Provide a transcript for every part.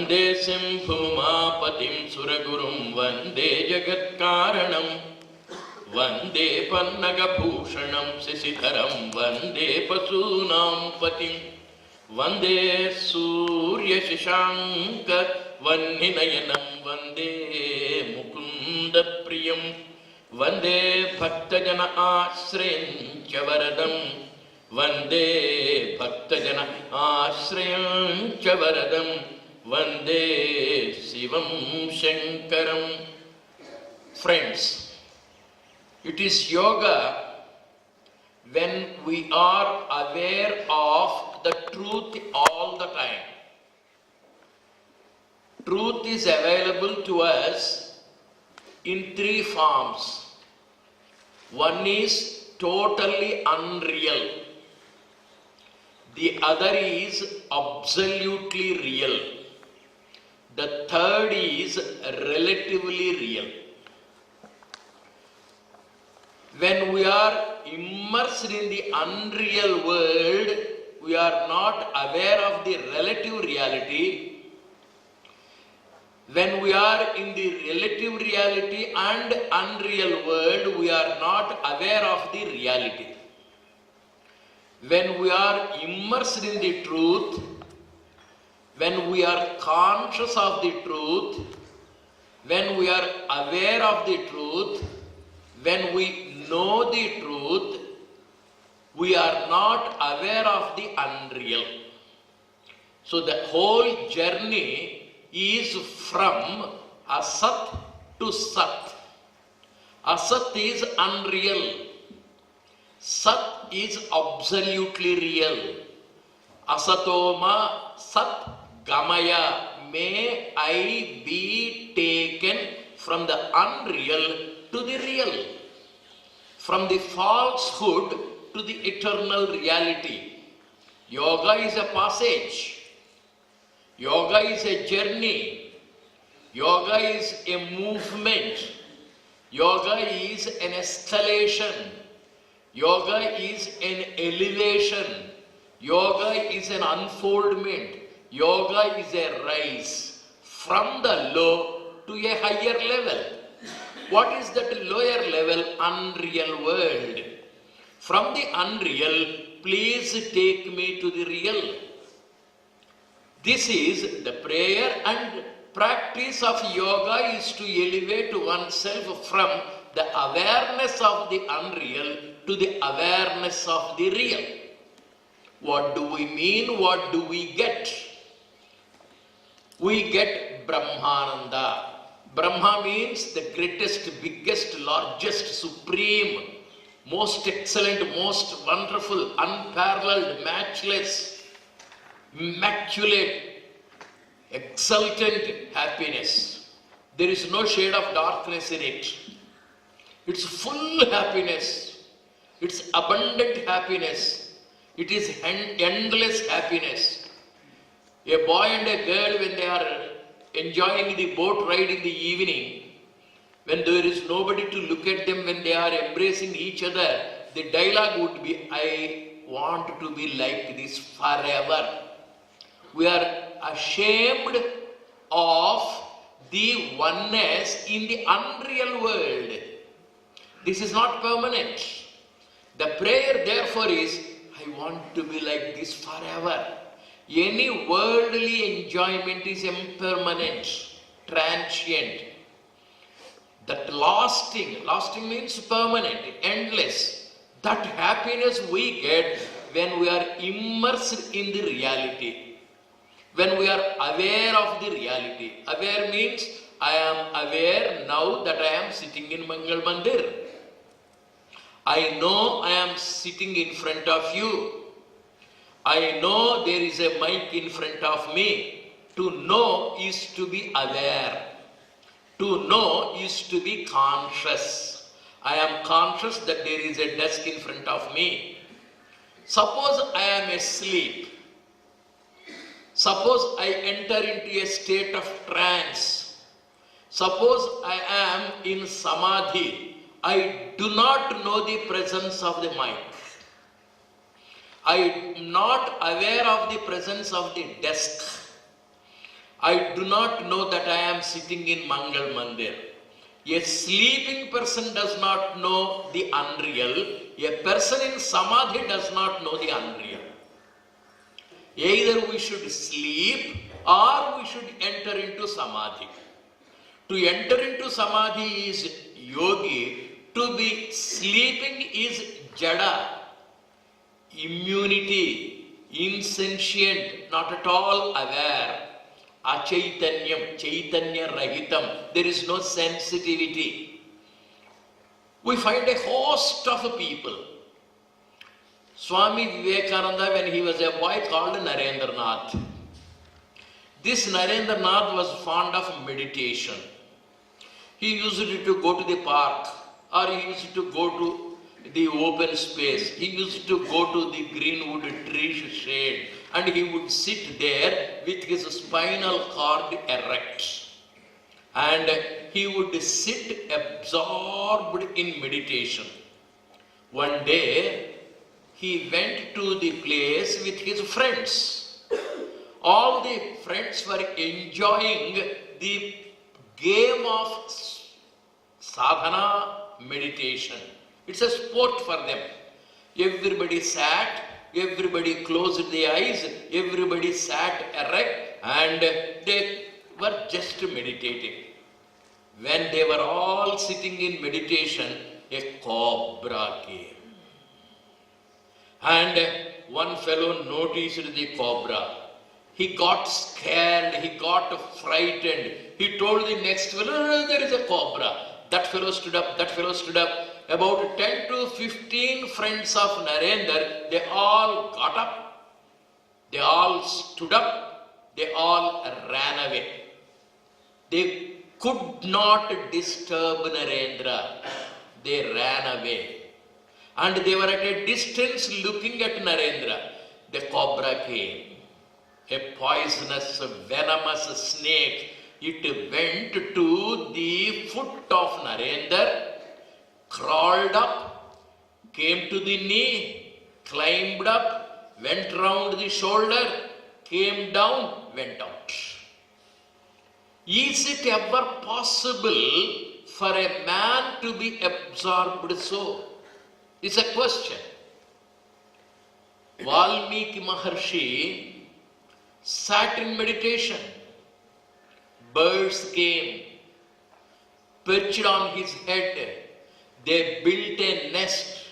वन्दे सिंहमापतिं सुरगुरुं वन्दे जगत्कारणं वन्दे पन्नगभूषणं शशिधरं वन्दे पशूनां पतिं वन्दे सूर्यशशाङ्कवह्निनयनं वन्दे मुकुन्दप्रियं वन्दे भक्तजन आश्रयं च वरदं वन्दे भक्तजन आश्रयं च वरदं वन्दे शिवं शङ्करं. Friends, it is yoga when we are aware of the truth all the time. Truth is available to us in three forms. One is totally unreal. The other is absolutely real. The third is relatively real. When we are immersed in the unreal world, we are not aware of the relative reality. When we are in the relative reality and unreal world, we are not aware of the reality. When we are immersed in the truth, when we are conscious of the truth, when we are aware of the truth, when we know the truth, we are not aware of the unreal. So the whole journey is from asat to sat. Asat is unreal. Sat is absolutely real. Asatoma sat gamaya. May I be taken from the unreal to the real, from the falsehood to the eternal reality. Yoga is a passage. Yoga is a journey. Yoga is a movement. Yoga is an escalation. Yoga is an elevation. Yoga is an unfoldment. Yoga is a rise from the low to a higher level. What is that lower level? Unreal world. From the unreal, please take me to the real. This is the prayer and practice of yoga, is to elevate oneself from the awareness of the unreal to the awareness of the real. What do we mean? What do we get? We get Brahmananda. Brahma means the greatest, biggest, largest, supreme, most excellent, most wonderful, unparalleled, matchless, immaculate, exultant happiness. There is no shade of darkness in it. It's full happiness. It's abundant happiness. It is endless happiness. A boy and a girl, when they are enjoying the boat ride in the evening, when there is nobody to look at them, when they are embracing each other, the dialogue would be, I want to be like this forever. We are ashamed of the oneness in the unreal world. This is not permanent. The prayer therefore is, I want to be like this forever. Any worldly enjoyment is impermanent, transient. That lasting means permanent, endless. That happiness we get when we are immersed in the reality. When we are aware of the reality. Aware means I am aware now that I am sitting in Mangal Mandir. I know I am sitting in front of you. I know there is a mic in front of me. To know is to be aware. To know is to be conscious. I am conscious that there is a desk in front of me. Suppose I am asleep. Suppose I enter into a state of trance. Suppose I am in samadhi. I do not know the presence of the mic. I am not aware of the presence of the desk. I do not know that I am sitting in Mangal Mandir. A sleeping person does not know the unreal. A person in Samadhi does not know the unreal. Either we should sleep or we should enter into Samadhi. To enter into Samadhi is yogi. To be sleeping is jada. Immunity, insentient, not at all aware. Achaitanyam, chaitanya rahitam. There is no sensitivity. We find a host of people. Swami Vivekananda, when he was a boy, called Narendranath. This Narendranath was fond of meditation. He used to go to the park, or he used to go to the open space. He used to go to the greenwood tree shade, and he would sit there with his spinal cord erect. And he would sit absorbed in meditation. One day, he went to the place with his friends. All the friends were enjoying the game of sadhana meditation. It's a sport for them. Everybody sat, everybody closed their eyes, everybody sat erect, and they were just meditating. When they were all sitting in meditation, a cobra came. And one fellow noticed the cobra. He got scared, he got frightened. He told the next fellow, there is a cobra. That fellow stood up, that fellow stood up. About 10 to 15 friends of Narendra, they all got up. They all stood up. They all ran away. They could not disturb Narendra. They ran away. And they were at a distance looking at Narendra. The cobra came. A poisonous, venomous snake. It went to the foot of Narendra, crawled up, came to the knee, climbed up, went round the shoulder, came down, went out. Is it ever possible for a man to be absorbed so? It's a question. Valmiki Maharshi sat in meditation. Birds came, perched on his head. They built a nest,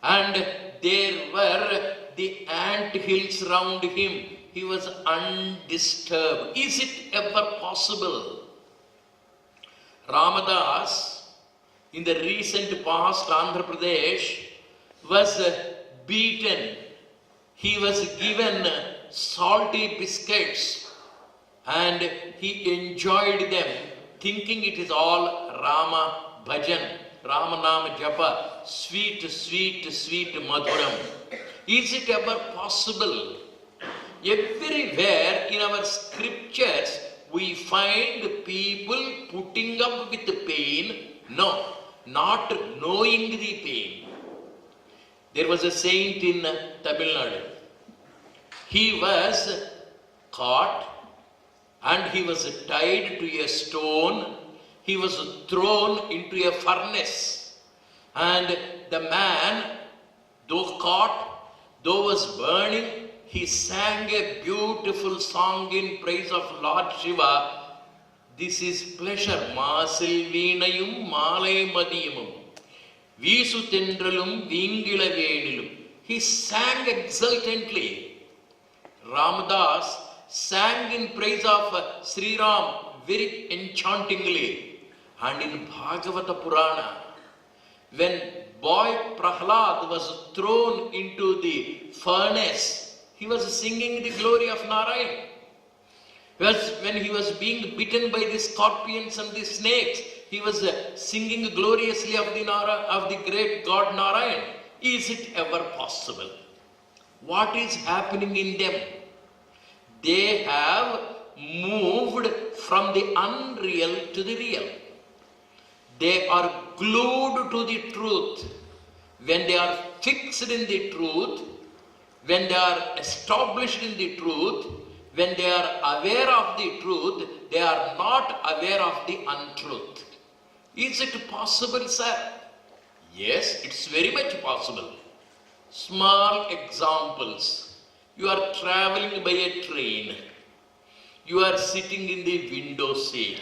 and there were the ant hills round him. He was undisturbed. Is it ever possible? Ramadas, in the recent past, Andhra Pradesh, was beaten. He was given salty biscuits, and he enjoyed them, thinking it is all Rama Bhajan, Rama Nama Japa, sweet, sweet, sweet Madhuram. Is it ever possible? Everywhere in our scriptures, we find people putting up with the pain, no, not knowing the pain. There was a saint in Tamil Nadu. He was caught and he was tied to a stone. He was thrown into a furnace. And the man, though caught, though was burning, he sang a beautiful song in praise of Lord Shiva. This is pleasure. Maasil veenayum maalai madiyamum. Visu tendralum veengila venilum. He sang exultantly. Ramadas sang in praise of Sri Ram very enchantingly. And in Bhagavata Purana, when boy Prahlad was thrown into the furnace, he was singing the glory of Narayan. When he was being bitten by the scorpions and the snakes, he was singing gloriously of the great God Narayan. Is it ever possible? What is happening in them? They have moved from the unreal to the real. They are glued to the truth. When they are fixed in the truth, when they are established in the truth, when they are aware of the truth, they are not aware of the untruth. Is it possible, sir? Yes, it's very much possible. Small examples. You are traveling by a train. You are sitting in the window seat.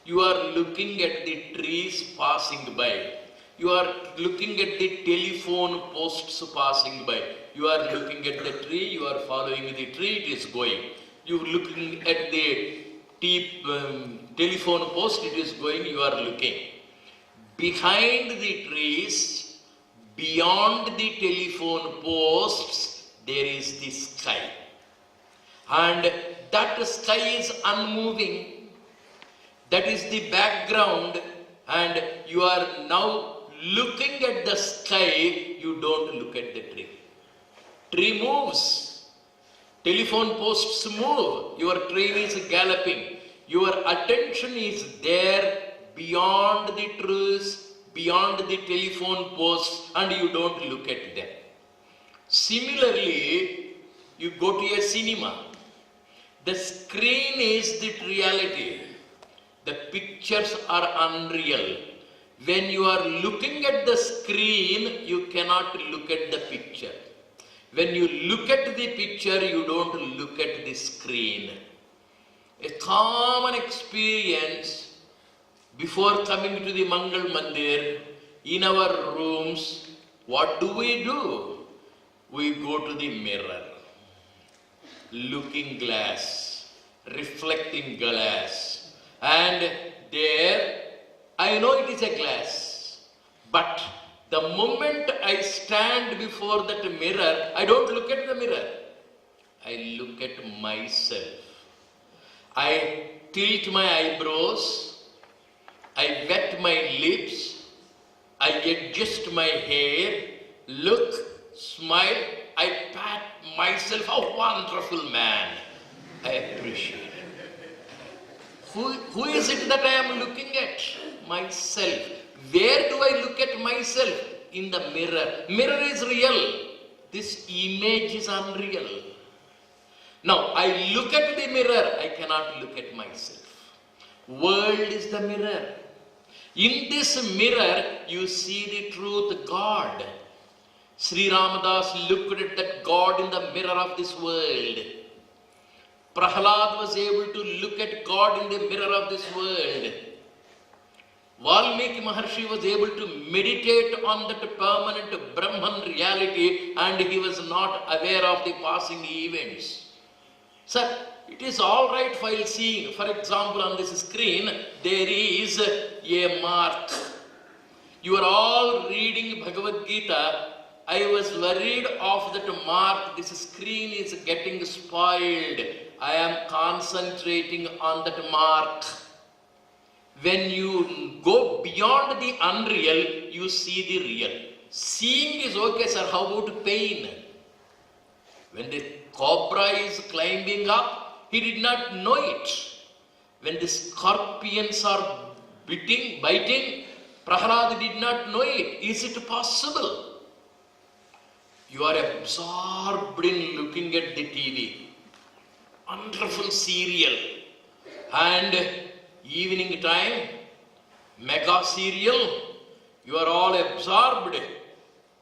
You are looking at the trees passing by. You are looking at the telephone posts passing by. You are looking at the tree, you are following the tree, it is going. You are looking at the telephone post, it is going, you are looking. Behind the trees, beyond the telephone posts, there is the sky. And that sky is unmoving. That is the background, and you are now looking at the sky, you don't look at the tree. Tree moves. Telephone posts move. Your train is galloping. Your attention is there beyond the trees, beyond the telephone posts, and you don't look at them. Similarly, you go to a cinema. The screen is the reality. The pictures are unreal. When you are looking at the screen, you cannot look at the picture. When you look at the picture, you don't look at the screen. A common experience before coming to the Mangal Mandir, in our rooms, what do? We go to the mirror, looking glass, reflecting glass, and there I know it is a glass, but the moment I stand before that mirror, I don't look at the mirror. I look at myself. I tilt my eyebrows. I wet my lips. I adjust my hair. Look, smile. I pat myself. A wonderful man. I appreciate it. Who is it that I am looking at? Myself. Where do I look at myself? In the mirror. Mirror is real. This image is unreal. Now, I look at the mirror. I cannot look at myself. World is the mirror. In this mirror, you see the truth, God. Sri Ramadas looked at that God in the mirror of this world. Prahlad was able to look at God in the mirror of this world. Valmiki Maharshi was able to meditate on that permanent Brahman reality, and he was not aware of the passing events. Sir, it is all right while seeing, for example, on this screen, there is a mark. You are all reading Bhagavad Gita. I was worried of that mark. This screen is getting spoiled. I am concentrating on that mark. When you go beyond the unreal, you see the real. Seeing is okay, sir. How about pain? When the cobra is climbing up, he did not know it. When the scorpions are biting, Prahlad did not know it. Is it possible? You are absorbed in looking at the TV. Wonderful serial. And evening time, mega serial, you are all absorbed.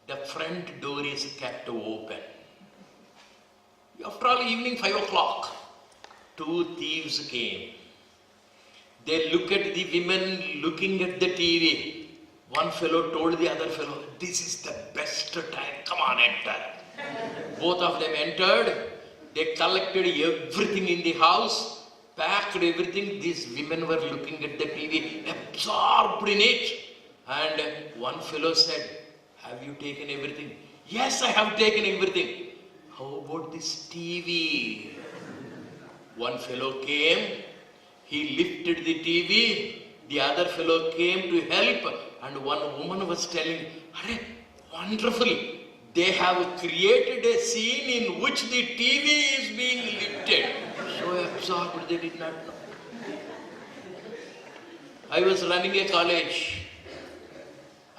The front door is kept open. After all, evening 5 o'clock, 2 thieves came. They look at the women looking at the TV. One fellow told the other fellow, this is the best time, come on, enter. Both of them entered. They collected everything in the house, packed everything. These women were looking at the TV, absorbed in it. And one fellow said, have you taken everything? Yes, I have taken everything. How about this TV? One fellow came, he lifted the TV, the other fellow came to help, and one woman was telling, wonderful, they have created a scene in which the TV is being lifted. So absorbed they did not know. I was running a college,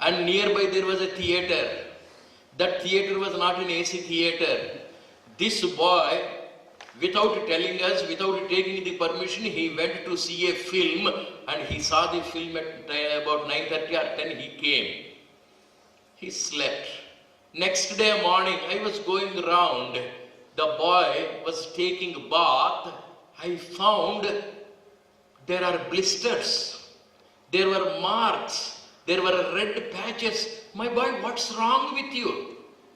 and nearby there was a theatre. That theatre was not an AC theatre. This boy Without telling us, without taking the permission, he went to see a film, and he saw the film at about 9:30 or 10. He came. He slept. Next day morning, I was going around. The boy was taking a bath. I found there are blisters. There were marks. There were red patches. My boy, what's wrong with you?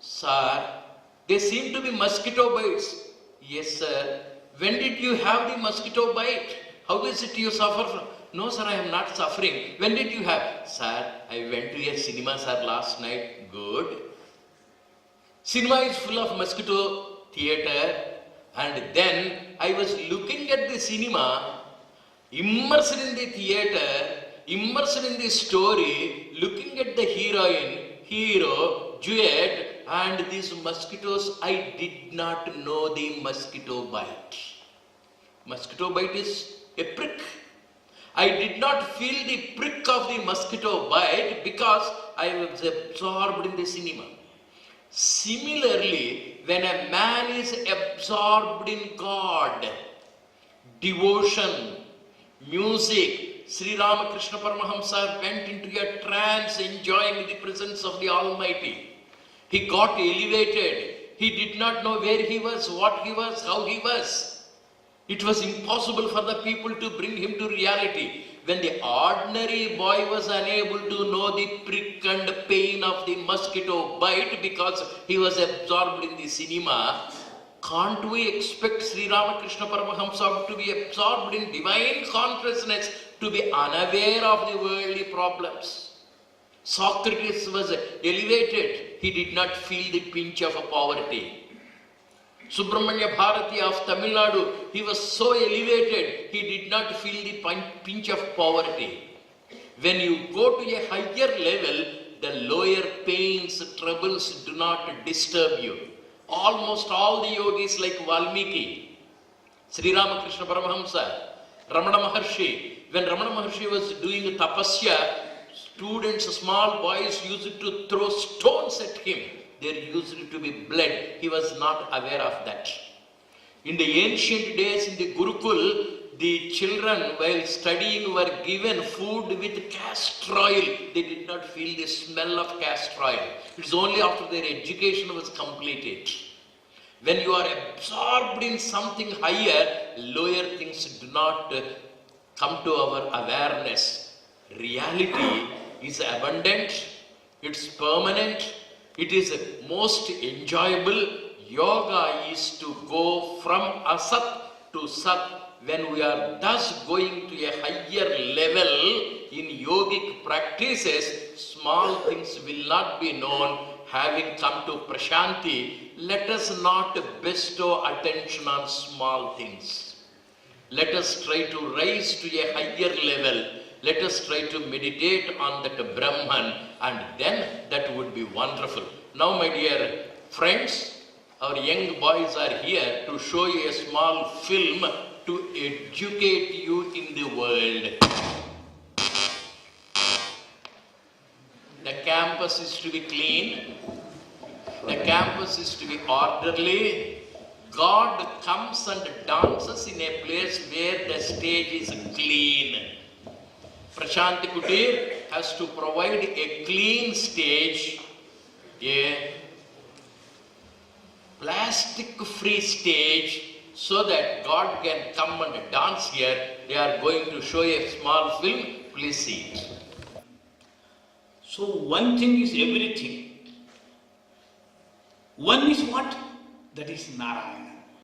Sir, they seem to be mosquito bites. Yes, sir. When did you have the mosquito bite? How is it you suffer from? No, sir, I am not suffering. When did you have? Sir, I went to a cinema, sir, last night. Good. Cinema is full of mosquito theater. And then I was looking at the cinema, immersed in the theater, immersed in the story, looking at the heroine, hero, duet, and these mosquitoes, I did not know the mosquito bite. Mosquito bite is a prick. I did not feel the prick of the mosquito bite because I was absorbed in the cinema. Similarly, when a man is absorbed in God, devotion, music, Sri Ramakrishna Paramahamsa went into a trance enjoying the presence of the Almighty. He got elevated. He did not know where he was, what he was, how he was. It was impossible for the people to bring him to reality. When the ordinary boy was unable to know the prick and pain of the mosquito bite because he was absorbed in the cinema, can't we expect Sri Ramakrishna Paramahamsa to be absorbed in divine consciousness, to be unaware of the worldly problems? Socrates was elevated. He did not feel the pinch of poverty. Subramanya Bharati of Tamil Nadu, he was so elevated, he did not feel the pinch of poverty. When you go to a higher level, the lower pains, troubles do not disturb you. Almost all the yogis like Valmiki, Sri Ramakrishna Paramahamsa, Ramana Maharshi, when Ramana Maharshi was doing tapasya, students, small boys used to throw stones at him. There used to be blood. He was not aware of that. In the ancient days in the Gurukul, the children while studying were given food with castor oil. They did not feel the smell of castor oil. It's only after their education was completed. When you are absorbed in something higher, lower things do not come to our awareness. Reality is abundant, it's permanent, it is most enjoyable. Yoga is to go from asat to sat. When we are thus going to a higher level in yogic practices, small things will not be known. Having come to Prashanti, let us not bestow attention on small things. Let us try to rise to a higher level. Let us try to meditate on that Brahman, and then that would be wonderful. Now, my dear friends, our young boys are here to show you a small film to educate you in the world. The campus is to be clean. The campus is to be orderly. God comes and dances in a place where the stage is clean. Prashanti Kutir has to provide a clean stage, a plastic-free stage, so that God can come and dance here. They are going to show a small film. Please see it. So one thing is everything. One is what? That is Narayana.